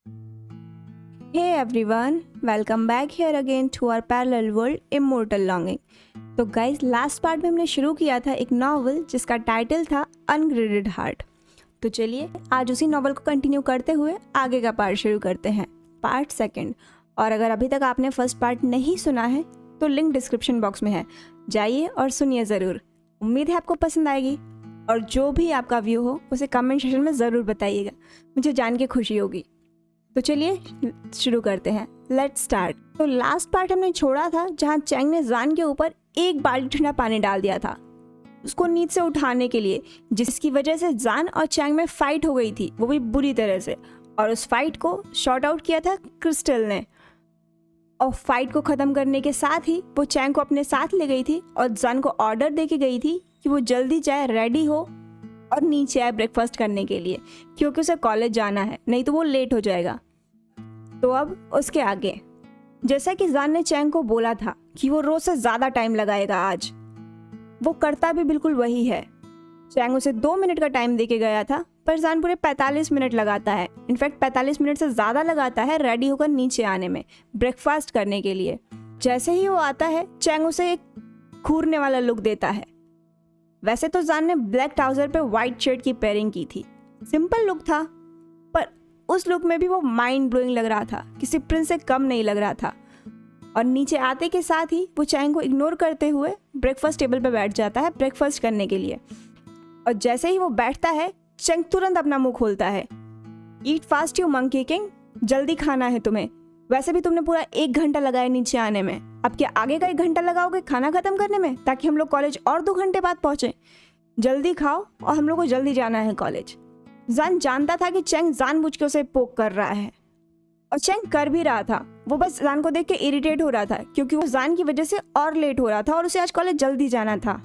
Hey everyone, welcome back here again to our parallel world Immortal Longing। तो guys last part में हमने शुरू किया था एक नॉवल जिसका टाइटल था अनग्रेडेड हार्ट। तो चलिए आज उसी नॉवल को कंटिन्यू करते हुए आगे का पार्ट शुरू करते हैं, पार्ट सेकंड। और अगर अभी तक आपने फर्स्ट पार्ट नहीं सुना है तो लिंक डिस्क्रिप्शन बॉक्स में है, जाइए और सुनिए ज़रूर। उम्मीद है आपको पसंद आएगी और जो भी आपका व्यू हो उसे कमेंट सेक्शन में ज़रूर बताइएगा, मुझे जान के खुशी होगी। तो चलिए शुरू करते हैं, लेट्स स्टार्ट। तो लास्ट पार्ट हमने छोड़ा था जहाँ चैंग ने जान के ऊपर एक बाल्टी ठंडा पानी डाल दिया था उसको नींद से उठाने के लिए, जिसकी वजह से जान और चैंग में फाइट हो गई थी, वो भी बुरी तरह से। और उस फाइट को शॉर्ट आउट किया था क्रिस्टल ने। और फाइट को ख़त्म करने के साथ ही वो चैंग को अपने साथ ले गई थी और जान को ऑर्डर दे के गई थी कि वो जल्दी जाए, रेडी हो और नीचे आए ब्रेकफास्ट करने के लिए, क्योंकि उसे कॉलेज जाना है, नहीं तो वो लेट हो जाएगा। तो अब उसके आगे, जैसा कि जान ने चैंग को बोला था कि वो रोज से ज़्यादा टाइम लगाएगा, आज वो करता भी बिल्कुल वही है। चैंग उसे 2 मिनट का टाइम दे के गया था, पर जान पूरे 45 मिनट लगाता है। इनफैक्ट 45 मिनट से ज़्यादा लगाता है रेडी होकर नीचे आने में, ब्रेकफास्ट करने के लिए। जैसे ही वो आता है चैंग उसे एक घूरने वाला लुक देता है। वैसे तो जान ने ब्लैक ट्राउजर पे वाइट शर्ट की पेयरिंग की थी, सिंपल लुक था, पर उस लुक में भी वो माइंड ब्लोइंग लग रहा था, किसी प्रिंस से कम नहीं लग रहा था। और नीचे आते के साथ ही वो चैंग को इग्नोर करते हुए ब्रेकफास्ट टेबल पे बैठ जाता है ब्रेकफास्ट करने के लिए। और जैसे ही वो बैठता है चैंग तुरंत अपना मुंह खोलता है, eat fast you monkey king, जल्दी खाना है तुम्हें। वैसे भी तुमने पूरा 1 घंटा लगाया नीचे आने में, अब क्या आगे का 1 घंटा लगाओगे खाना खत्म करने में, ताकि हम लोग कॉलेज और 2 घंटे बाद पहुंचे। जल्दी खाओ और हम लोग को जल्दी जाना है कॉलेज। जान जानता था कि चैंग जानबूझ के उसे पोक कर रहा है, और चैंग कर भी रहा था। वो बस जान को देख के इरिटेट हो रहा था, क्योंकि वो जान की वजह से और लेट हो रहा था और उसे आज कॉलेज जल्दी जाना था।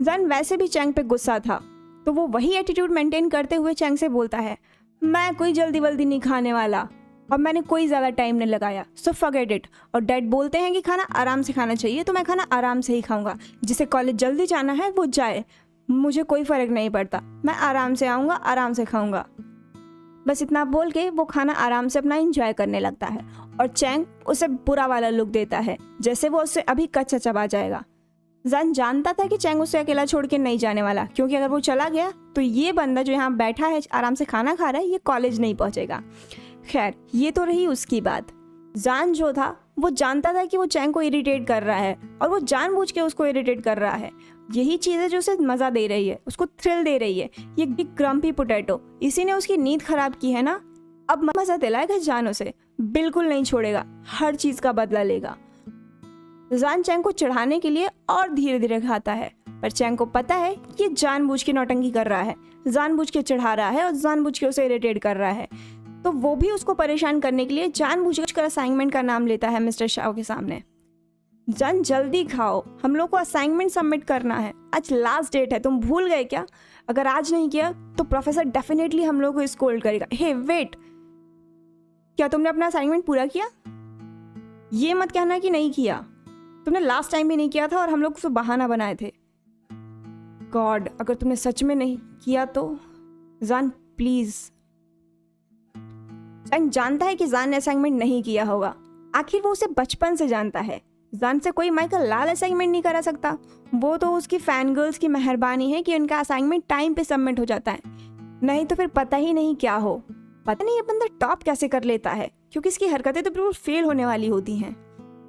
जान वैसे भी चैंग पे गुस्सा था, तो वो वही एटीट्यूड मेंटेन करते हुए चैंग से बोलता है, मैं कोई जल्दी वल्दी नहीं खाने वाला और मैंने कोई ज़्यादा टाइम नहीं लगाया, सो फॉरगेट इट। और डैड बोलते हैं कि खाना आराम से खाना चाहिए, तो मैं खाना आराम से ही खाऊंगा। जिसे कॉलेज जल्दी जाना है वो जाए, मुझे कोई फ़र्क नहीं पड़ता, मैं आराम से आऊँगा, आराम से खाऊंगा। बस इतना बोल के वो खाना आराम से अपना एंजॉय करने लगता है और चैंग उसे बुरा वाला लुक देता है, जैसे वो उससे अभी कच्चा चबा जाएगा। जान जानता था कि चैंग उसे अकेला छोड़ के नहीं जाने वाला, क्योंकि अगर वो चला गया तो ये बंदा जो यहाँ बैठा है आराम से खाना खा रहा है, ये कॉलेज नहीं पहुँचेगा। खैर ये तो रही उसकी बात। जान जो था वो जानता था कि वो चैंग को इरिटेट कर रहा है और वो जानबूझ के उसको इरिटेट कर रहा है। यही चीज़ है जो उसे मज़ा दे रही है, उसको थ्रिल दे रही है। ये ग्रम्पी पोटैटो, इसी ने उसकी नींद खराब की है ना। अब मज़ा दिलाएगा जान उसे, बिल्कुल नहीं छोड़ेगा, हर चीज़ का बदला लेगा। जान चैंग को चढ़ाने के लिए और धीरे धीरे खाता है, पर चैंग को पता है कि ये जानबूझ के नौटंकी कर रहा है, जानबूझ के चढ़ा रहा है और जानबूझ के उसे इरिटेट कर रहा है। तो वो भी उसको परेशान करने के लिए जानबूझकर असाइनमेंट का नाम लेता है मिस्टर शाओ के सामने। जान जल्दी खाओ, हम लोग को असाइनमेंट सबमिट करना है, आज लास्ट डेट है, तुम भूल गए क्या? अगर आज नहीं किया तो प्रोफेसर डेफिनेटली हम लोग को स्कोल्ड करेगा। हे वेट, क्या तुमने अपना असाइनमेंट पूरा किया? ये मत कहना कि नहीं किया, तुमने लास्ट टाइम भी नहीं किया था और हम लोग उसको बहाना बनाए थे। गॉड, अगर तुमने सच में नहीं किया तो जान प्लीज। चैंग जानता है कि जान ने असाइनमेंट नहीं किया होगा, आखिर वो उसे बचपन से जानता है। जान से कोई माइकल लाल असाइनमेंट नहीं करा सकता, वो तो उसकी फैन गर्ल्स की मेहरबानी है कि उनका असाइनमेंट टाइम पे सबमिट हो जाता है, नहीं तो फिर पता ही नहीं क्या हो। पता नहीं ये बंदा टॉप कैसे कर लेता है, क्योंकि इसकी हरकतें तो बिल्कुल फेल होने वाली होती हैं।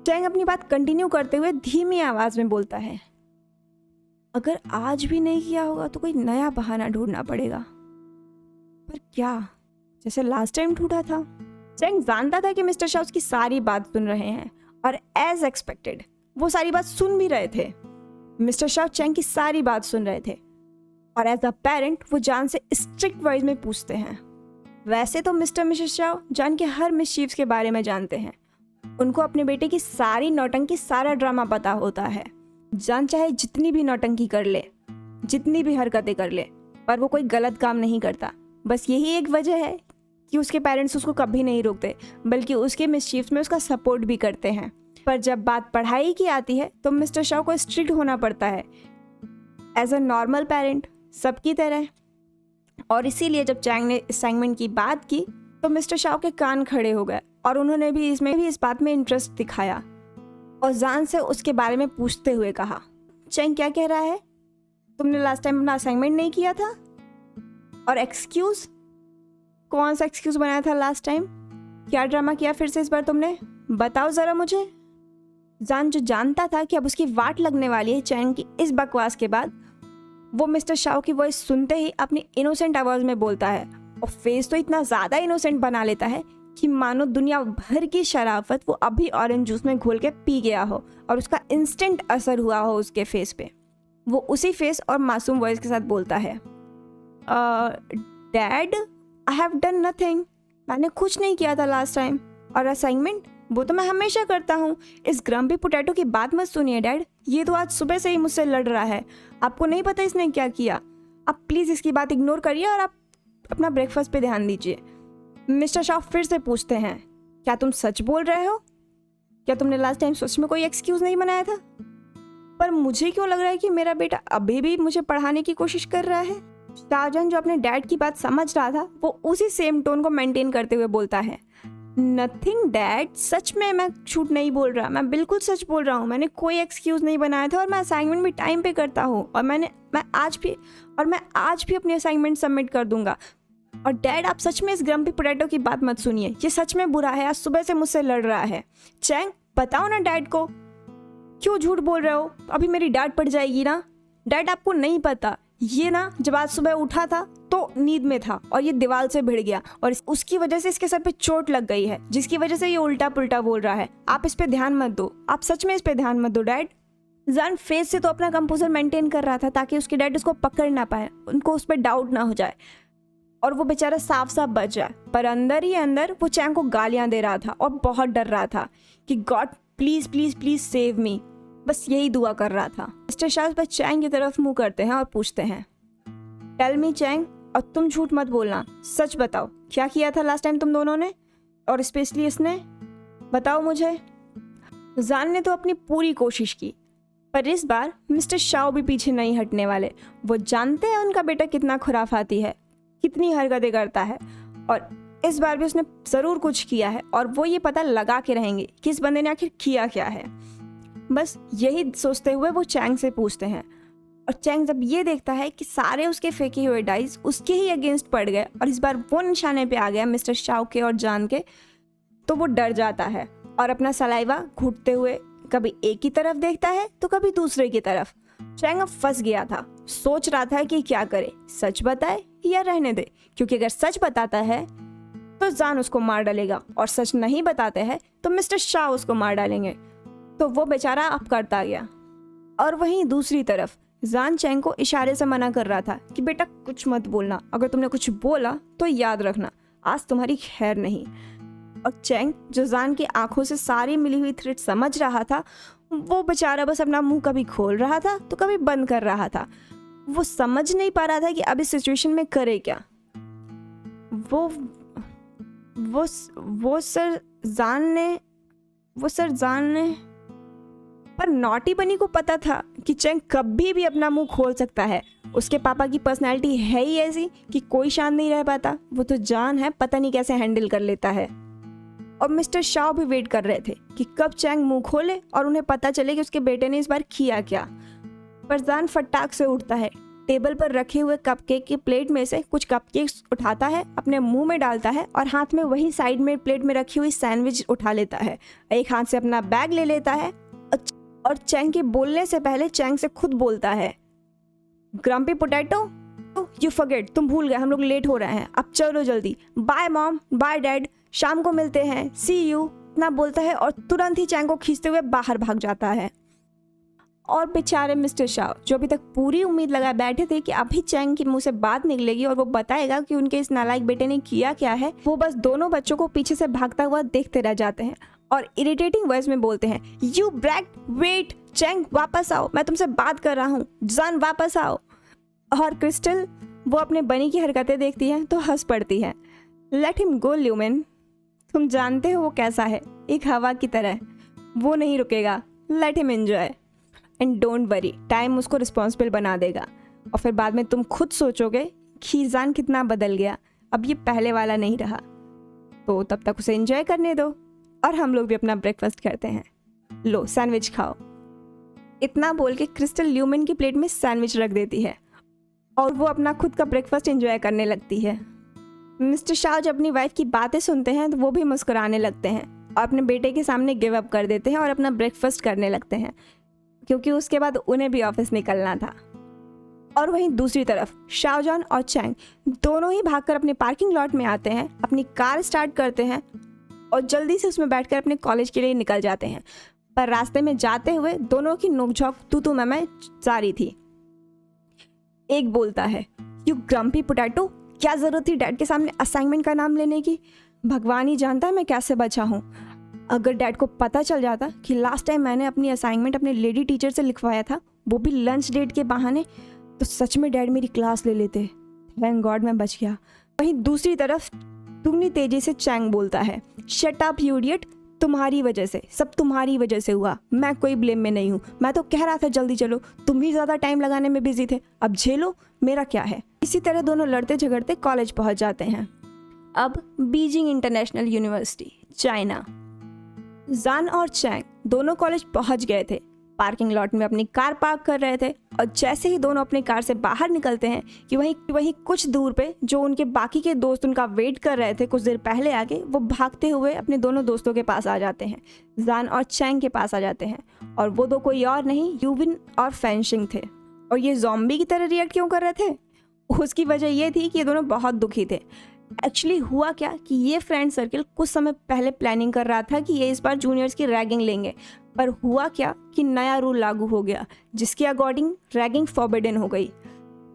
चैंग अपनी बात कंटिन्यू करते हुए धीमी आवाज में बोलता है, अगर आज भी नहीं किया होगा तो कोई नया बहाना ढूंढना पड़ेगा, पर क्या? जैसे लास्ट टाइम ढूंढा था। चैंग जानता था कि मिस्टर शाओ की सारी बात सुन रहे हैं और एज एक्सपेक्टेड वो सारी बात सुन भी रहे थे। मिस्टर शाओ चैंग की सारी बात सुन रहे थे और एज अ पेरेंट वो जान से स्ट्रिक्ट वाइज में पूछते हैं। वैसे तो मिस्टर मिसेस शाओ जान के हर मिसचीव्स के बारे में जानते हैं, उनको अपने बेटे की सारी नौटंकी, सारा ड्रामा पता होता है। जान चाहे जितनी भी नौटंकी कर ले, जितनी भी हरकतें कर ले, पर वो कोई गलत काम नहीं करता। बस यही एक वजह है कि उसके पेरेंट्स उसको कभी नहीं रोकते, बल्कि उसके मिसचीव्स में उसका सपोर्ट भी करते हैं। पर जब बात पढ़ाई की आती है तो मिस्टर शाओ को स्ट्रिक्ट होना पड़ता है एज अ नॉर्मल पेरेंट, सबकी तरह। और इसीलिए जब चैंग ने असाइनमेंट की बात की तो मिस्टर शाओ के कान खड़े हो गए और उन्होंने भी इस बात में इंटरेस्ट दिखाया और जान से उसके बारे में पूछते हुए कहा, चैंग क्या कह रहा है? तुमने लास्ट टाइम अपना असाइनमेंट नहीं किया था? और एक्सक्यूज? कौन सा एक्सक्यूज बनाया था लास्ट टाइम? क्या ड्रामा किया फिर से इस बार तुमने? बताओ ज़रा मुझे। जान जो जानता था कि अब उसकी वाट लगने वाली है चैंग की इस बकवास के बाद, वो मिस्टर शाओ की वॉइस सुनते ही अपनी इनोसेंट आवाज़ में बोलता है और फेस तो इतना ज़्यादा इनोसेंट बना लेता है कि मानो दुनिया भर की शराफत वो अभी ऑरेंज जूस में घोल के पी गया हो और उसका इंस्टेंट असर हुआ हो उसके फेस पे। वो उसी फेस और मासूम वॉइस के साथ बोलता है, dad I have done nothing, मैंने कुछ नहीं किया था लास्ट टाइम। और असाइनमेंट वो तो मैं हमेशा करता हूँ। इस ग्रम्पी पोटैटो की बात मत सुनिए डैड, ये तो आज सुबह से ही मुझसे लड़ रहा है। आपको नहीं पता इसने क्या किया। आप प्लीज़ इसकी बात इग्नोर करिए और आप अपना ब्रेकफास्ट पे ध्यान दीजिए। मिस्टर शाह फिर से पूछते हैं, क्या तुम सच बोल रहे हो? क्या तुमने लास्ट टाइम सच में कोई एक्सक्यूज़ नहीं बनाया था? पर मुझे क्यों लग रहा है कि मेरा बेटा अभी भी मुझे पढ़ाने की कोशिश कर रहा है। शाहजहान जो अपने डैड की बात समझ रहा था वो उसी सेम टोन को मेंटेन करते हुए बोलता है, नथिंग डैड, सच में मैं झूठ नहीं बोल रहा, मैं बिल्कुल सच बोल रहा हूँ। मैंने कोई एक्सक्यूज़ नहीं बनाया था और मैं असाइनमेंट भी टाइम पे करता हूँ और मैं आज भी अपनी असाइनमेंट सबमिट कर दूंगा। और डैड आप सच में इस ग्रम्पी पोटैटो की बात मत सुनिए, ये सच में बुरा है, आज सुबह से मुझसे लड़ रहा है। चैंग बताओ ना डैड को, क्यों झूठ बोल रहे हो? अभी मेरी डांट पड़ जाएगी ना। डैड आपको नहीं पता, ये ना जब आज सुबह उठा था तो नींद में था और ये दीवार से भिड़ गया और उसकी वजह से इसके सर पे चोट लग गई है, जिसकी वजह से ये उल्टा पुल्टा बोल रहा है। आप इस पे ध्यान मत दो, आप सच में इस पे ध्यान मत दो डैड। जान फेस से तो अपना कंपोजर मेंटेन कर रहा था ताकि उसके डैड उसको पकड़ ना पाए, उनको उस पर डाउट ना हो जाए और वो बेचारा साफ साफ बच जाए। पर अंदर ही अंदर वो चैंग को गालियां दे रहा था और बहुत डर रहा था कि God please please please save me, बस यही दुआ कर रहा था। मिस्टर शाह बस चैंग की तरफ मुंह करते हैं और पूछते हैं, टेल मी चैंग, और तुम झूठ मत बोलना, सच बताओ क्या किया था लास्ट टाइम तुम दोनों ने, और स्पेशली इसने, बताओ मुझे। जान ने तो अपनी पूरी कोशिश की, पर इस बार मिस्टर शाओ भी पीछे नहीं हटने वाले। वो जानते हैं उनका बेटा कितना खुराफाती है, कितनी हरकतें करता है, और इस बार भी उसने ज़रूर कुछ किया है और वो ये पता लगा के रहेंगे कि इस बंदे ने आखिर किया क्या है। बस यही सोचते हुए वो चैंग से पूछते हैं और चैंग जब ये देखता है कि सारे उसके फेंके हुए डाइस उसके ही अगेंस्ट पड़ गए और इस बार वो निशाने पे आ गया मिस्टर शाओ के और जान के, तो वो डर जाता है और अपना सलाइवा घुटते हुए कभी एक की तरफ देखता है तो कभी दूसरे की तरफ। चैंग अब फंस गया था, सोच रहा था कि क्या करे, सच बताए या रहने दे, क्योंकि अगर सच बताता है तो जान उसको मार डालेगा और सच नहीं बताते हैं तो मिस्टर शाह उसको मार डालेंगे। तो वो बेचारा अब करता गया। और वहीं दूसरी तरफ जान चैंग को इशारे से मना कर रहा था कि बेटा कुछ मत बोलना, अगर तुमने कुछ बोला तो याद रखना आज तुम्हारी खैर नहीं। और चैंग जो जान की आंखों से सारी मिली हुई थ्रेड समझ रहा था, वो बेचारा बस अपना मुंह कभी खोल रहा था तो कभी बंद कर रहा था। वो समझ नहीं पा रहा था कि अब इस सिचुएशन में करे क्या। वो सर जान ने पर नॉटी बनी को पता था कि चैंग कभी भी अपना मुंह खोल सकता है। उसके पापा की पर्सनैलिटी है ही ऐसी कि कोई शांत नहीं रह पाता। वो तो जान है, पता नहीं कैसे हैंडल कर लेता है। और मिस्टर शाह भी वेट कर रहे थे कि कब चैंग मुंह खोले और उन्हें पता चले कि उसके बेटे ने इस बार किया क्या। पर जान फटाक से उठता है, टेबल पर रखे हुए कपकेक की प्लेट में से कुछ कपकेक्स उठाता है, अपने मुंह में डालता है और हाथ में वही साइड में प्लेट में रखी हुई सैंडविच उठा लेता है। एक हाथ से अपना बैग ले लेता है और चैंग के बोलने से पहले चैंग से खुद बोलता है, ग्रम्पी पोटैटो यू फॉरगेट, तुम भूल गए, हम लोग लेट हो रहे हैं, अब चलो जल्दी, बाय मॉम, बाय डैड, शाम को मिलते हैं, सी यू, इतना बोलता है और तुरंत ही चैंग को खींचते हुए बाहर भाग जाता है। और बेचारे मिस्टर शाह जो अभी तक पूरी उम्मीद लगाए बैठे थे कि अभी चैंग के मुंह से बात निकलेगी और वो बताएगा कि उनके इस नालायक बेटे ने किया क्या है, वो बस दोनों बच्चों को पीछे से भागता हुआ देखते रह जाते हैं और इरिटेटिंग वॉइस में बोलते हैं, यू ब्रैट वेट, चैंग वापस आओ, मैं तुमसे बात कर रहा हूँ, जान वापस आओ। और क्रिस्टल वो अपने बनी की हरकतें देखती है तो हंस पड़ती है। लेट हिम गो ल्यूमेन, तुम जानते हो वो कैसा है, एक हवा की तरह, वो नहीं रुकेगा, let him enjoy and don't worry, time उसको रिस्पॉन्सिबल बना देगा। और फिर बाद में तुम खुद सोचोगे कि जान कितना बदल गया, अब ये पहले वाला नहीं रहा। तो तब तक उसे एंजॉय करने दो और हम लोग भी अपना ब्रेकफास्ट करते हैं। लो सैंडविच खाओ। इतना बोल के क्रिस्टल ल्यूमिन की प्लेट में सैंडविच रख देती है और वो अपना खुद का ब्रेकफास्ट एंजॉय करने लगती है। मिस्टर शाह जब अपनी वाइफ की बातें सुनते हैं तो वो भी मुस्कुराने लगते हैं और अपने बेटे के सामने गिव अप कर देते हैं और अपना ब्रेकफास्ट करने लगते हैं, क्योंकि उसके बाद उन्हें भी ऑफिस निकलना था। और वहीं दूसरी तरफ शाओजान और चैंग दोनों ही भागकर अपने पार्किंग लॉट में आते हैं, अपनी कार स्टार्ट करते हैं और जल्दी से उसमें बैठकर अपने कॉलेज के लिए निकल जाते हैं। पर रास्ते में जाते हुए दोनों की नोकझोंक तू मैं जारी थी। एक बोलता है, यू ग्रम्पी पोटैटो, क्या जरूरत थी डैड के सामने असाइनमेंट का नाम लेने की? भगवान ही जानता है मैं कैसे बचा हूँ। अगर डैड को पता चल जाता कि लास्ट टाइम मैंने अपनी असाइनमेंट अपने लेडी टीचर से लिखवाया था, वो भी लंच डेट के बहाने, तो सच में डैड मेरी क्लास ले लेते। थैंक गॉड मैं बच गया। वहीं दूसरी तरफ तुमने तेजी से चैंग बोलता है, शट अप यू इडियट, तुम्हारी वजह से, सब तुम्हारी वजह से हुआ, मैं कोई ब्लेम में नहीं हूँ। मैं तो कह रहा था जल्दी चलो, तुम ही ज़्यादा टाइम लगाने में बिजी थे, अब झेलो, मेरा क्या है। इसी तरह दोनों लड़ते झगड़ते कॉलेज पहुँच जाते हैं। अब बीजिंग इंटरनेशनल यूनिवर्सिटी, चाइना। जान और चैंग दोनों कॉलेज पहुँच गए थे, पार्किंग लॉट में अपनी कार पार्क कर रहे थे और जैसे ही दोनों अपनी कार से बाहर निकलते हैं कि वहीं कुछ दूर पे जो उनके बाकी के दोस्त उनका वेट कर रहे थे कुछ देर पहले आके, वो भागते हुए अपने दोनों दोस्तों के पास आ जाते हैं, जान और चैंग के पास आ जाते हैं। और वो दो कोई और नहीं, यूविन और फैंशिंग थे। और ये ज़ॉम्बी की तरह रिएक्ट क्यों कर रहे थे? उसकी वजह ये थी कि ये दोनों बहुत दुखी थे। एक्चुअली हुआ क्या कि ये फ्रेंड सर्किल कुछ समय पहले प्लानिंग कर रहा था कि ये इस बार जूनियर्स की रैगिंग लेंगे, पर हुआ क्या कि नया रूल लागू हो गया जिसके अकॉर्डिंग रैगिंग फॉरबिडन हो गई।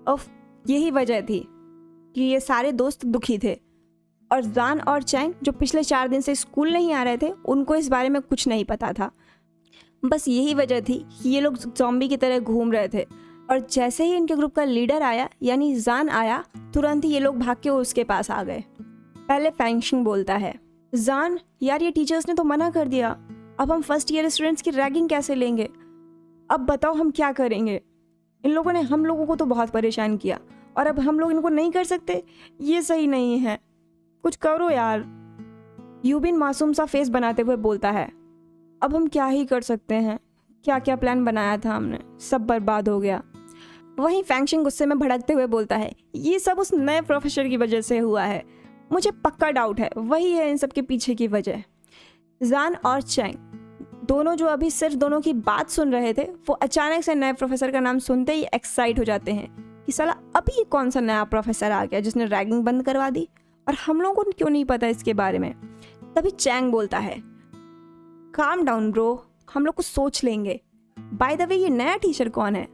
और यही वजह थी कि ये सारे दोस्त दुखी थे। और जान और चैंग जो पिछले 4 दिन से स्कूल नहीं आ रहे थे, उनको इस बारे में कुछ नहीं पता था। बस यही वजह थी कि ये लोग ज़ॉम्बी की तरह घूम रहे थे। और जैसे ही इनके ग्रुप का लीडर आया यानी जान आया, तुरंत ही ये लोग भाग के उसके पास आ गए। पहले फैंशिंग बोलता है, जान यार ये टीचर्स ने तो मना कर दिया, अब हम फर्स्ट ईयर स्टूडेंट्स की रैगिंग कैसे लेंगे? अब बताओ हम क्या करेंगे? इन लोगों ने हम लोगों को तो बहुत परेशान किया और अब हम लोग इनको नहीं कर सकते, ये सही नहीं है, कुछ करो यार। यूबिन मासूम सा फेस बनाते हुए बोलता है, अब हम क्या ही कर सकते हैं, क्या क्या प्लान बनाया था हमने, सब बर्बाद हो गया। वहीं फैंशिंग गुस्से में भड़कते हुए बोलता है, ये सब उस नए प्रोफेसर की वजह से हुआ है, मुझे पक्का डाउट है वही है इन सब के पीछे की वजह। जान और चैंग दोनों जो अभी सिर्फ दोनों की बात सुन रहे थे, वो अचानक से नए प्रोफेसर का नाम सुनते ही एक्साइट हो जाते हैं कि साला अभी ये कौन सा नया प्रोफेसर आ गया जिसने रैगिंग बंद करवा दी और हम लोगों को क्यों नहीं पता इसके बारे में। तभी चैंग बोलता है, काम डाउन ब्रो, हम लोग कुछ सोच लेंगे। बाय द वे ये नया टीचर कौन है?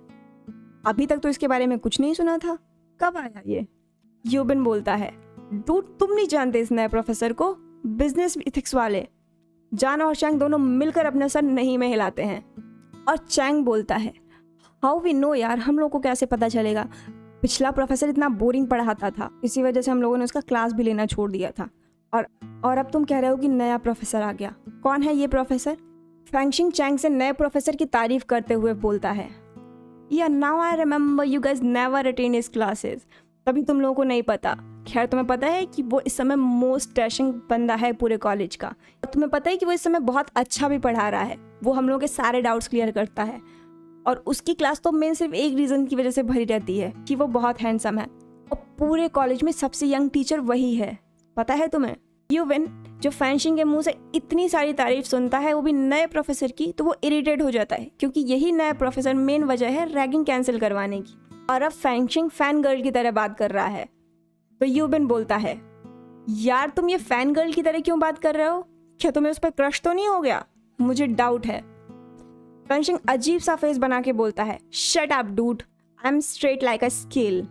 अभी तक तो इसके बारे में कुछ नहीं सुना था, कब आया ये? यूबिन बोलता है, डूड तुम नहीं जानते इस नए प्रोफेसर को, बिजनेस इथिक्स वाले। जान और चैंग दोनों मिलकर अपना सर नहीं में हिलाते हैं। और चैंग बोलता है, हाउ वी नो यार, हम लोग को कैसे पता चलेगा? पिछला प्रोफेसर इतना बोरिंग पढ़ाता था, इसी वजह से हम लोगों ने उसका क्लास भी लेना छोड़ दिया था। और अब तुम कह रहे हो कि नया प्रोफेसर आ गया, कौन है ये प्रोफेसर? फैंशिंग चैंग से नए प्रोफेसर की तारीफ करते हुए बोलता है, या now I remember you guys never attend his classes. तभी तुम लोगों को नहीं पता। खैर तुम्हें पता है कि वो इस समय मोस्ट डैशिंग बंदा है पूरे कॉलेज का, और तुम्हें पता है कि वो इस समय बहुत अच्छा भी पढ़ा रहा है, वो हम लोगों के सारे डाउट्स क्लियर करता है। और उसकी क्लास तो मेन सिर्फ एक रीज़न की वजह से भरी रहती है कि वो बहुत हैंडसम है, और पूरे कॉलेज में सबसे यंग टीचर वही है, पता है तुम्हें? यूविन जो फैंशिंग के मुंह से इतनी सारी तारीफ सुनता है, वो भी नए प्रोफेसर की, तो वो इरिटेट हो जाता है क्योंकि यही नया प्रोफेसर मेन वजह है रैगिंग कैंसिल करवाने की। और अब फैंशिंग फैन गर्ल की तरह बात कर रहा है। तो यूबिन बोलता है, यार तुम ये फैन गर्ल की तरह क्यों बात कर रहे हो? क्या तुम्हें उस पर क्रश तो नहीं हो गया? मुझे डाउट है। फैंशिंग अजीब सा फेस बना के बोलता है, shut up dude, I am straight like a scale.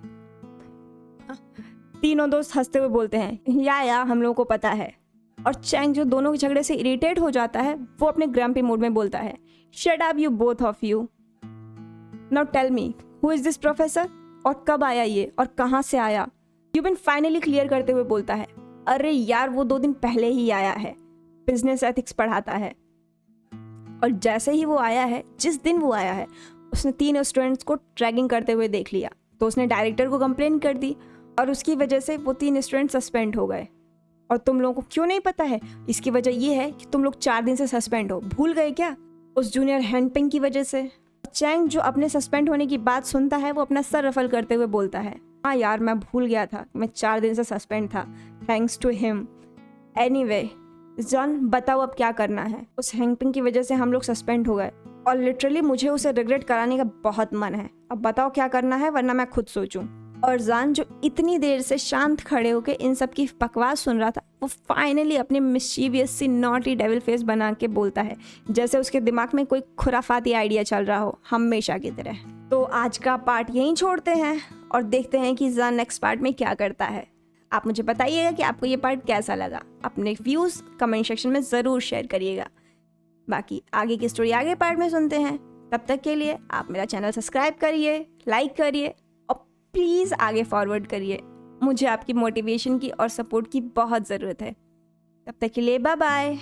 तीनों दोस्त हंसते हुए बोलते हैं, या हम लोगों को पता है। और चैंग जो दोनों के झगड़े से इरिटेट हो जाता है, वो अपने ग्रम्पी मूड में बोलता है, shut up you both of you, now tell me who is this professor, और कब आया ये और कहाँ से आया? यूबिन फाइनली क्लियर करते हुए बोलता है, अरे यार वो 2 दिन पहले ही आया है, बिजनेस एथिक्स पढ़ाता है। और जैसे ही वो आया है, जिस दिन वो आया है, उसने 3 स्टूडेंट्स को रैगिंग करते हुए देख लिया, तो उसने डायरेक्टर को कंप्लेन कर दी और उसकी वजह से वो 3 स्टूडेंट सस्पेंड हो गए। और तुम लोगों को क्यों नहीं पता है? इसकी वजह ये है कि तुम लोग 4 दिन से सस्पेंड हो। भूल गए क्या? उस जूनियर हैंडपिंग की वजह से। चैंग जो अपने सस्पेंड होने की बात सुनता है वो अपना सर रफल करते हुए बोलता है, हाँ यार मैं भूल गया था, मैं 4 दिन से सस्पेंड था, thanks to him. Anyway John बताओ अब क्या करना है? उस हैंडपिंग की वजह से हम लोग सस्पेंड हो गए और लिटरली मुझे उसे रिग्रेट कराने का बहुत मन है। अब बताओ क्या करना है वरना मैं खुद सोचूं। और जान जो इतनी देर से शांत खड़े होकर इन सब की बकवास सुन रहा था, वो फाइनली अपनी मिस्चीवियस सी नॉटी डेविल फेस बना के बोलता है, जैसे उसके दिमाग में कोई खुराफाती आइडिया चल रहा हो, हमेशा की तरह। तो आज का पार्ट यहीं छोड़ते हैं और देखते हैं कि जान नेक्स्ट पार्ट में क्या करता है। आप मुझे बताइएगा कि आपको ये पार्ट कैसा लगा। अपने व्यूज़ कमेंट सेक्शन में ज़रूर शेयर करिएगा। बाकी आगे की स्टोरी आगे पार्ट में सुनते हैं। तब तक के लिए आप मेरा चैनल सब्सक्राइब करिए, लाइक करिए और प्लीज़ आगे फॉरवर्ड करिए। मुझे आपकी मोटिवेशन की और सपोर्ट की बहुत ज़रूरत है। तब तक के लिए बाय बाय।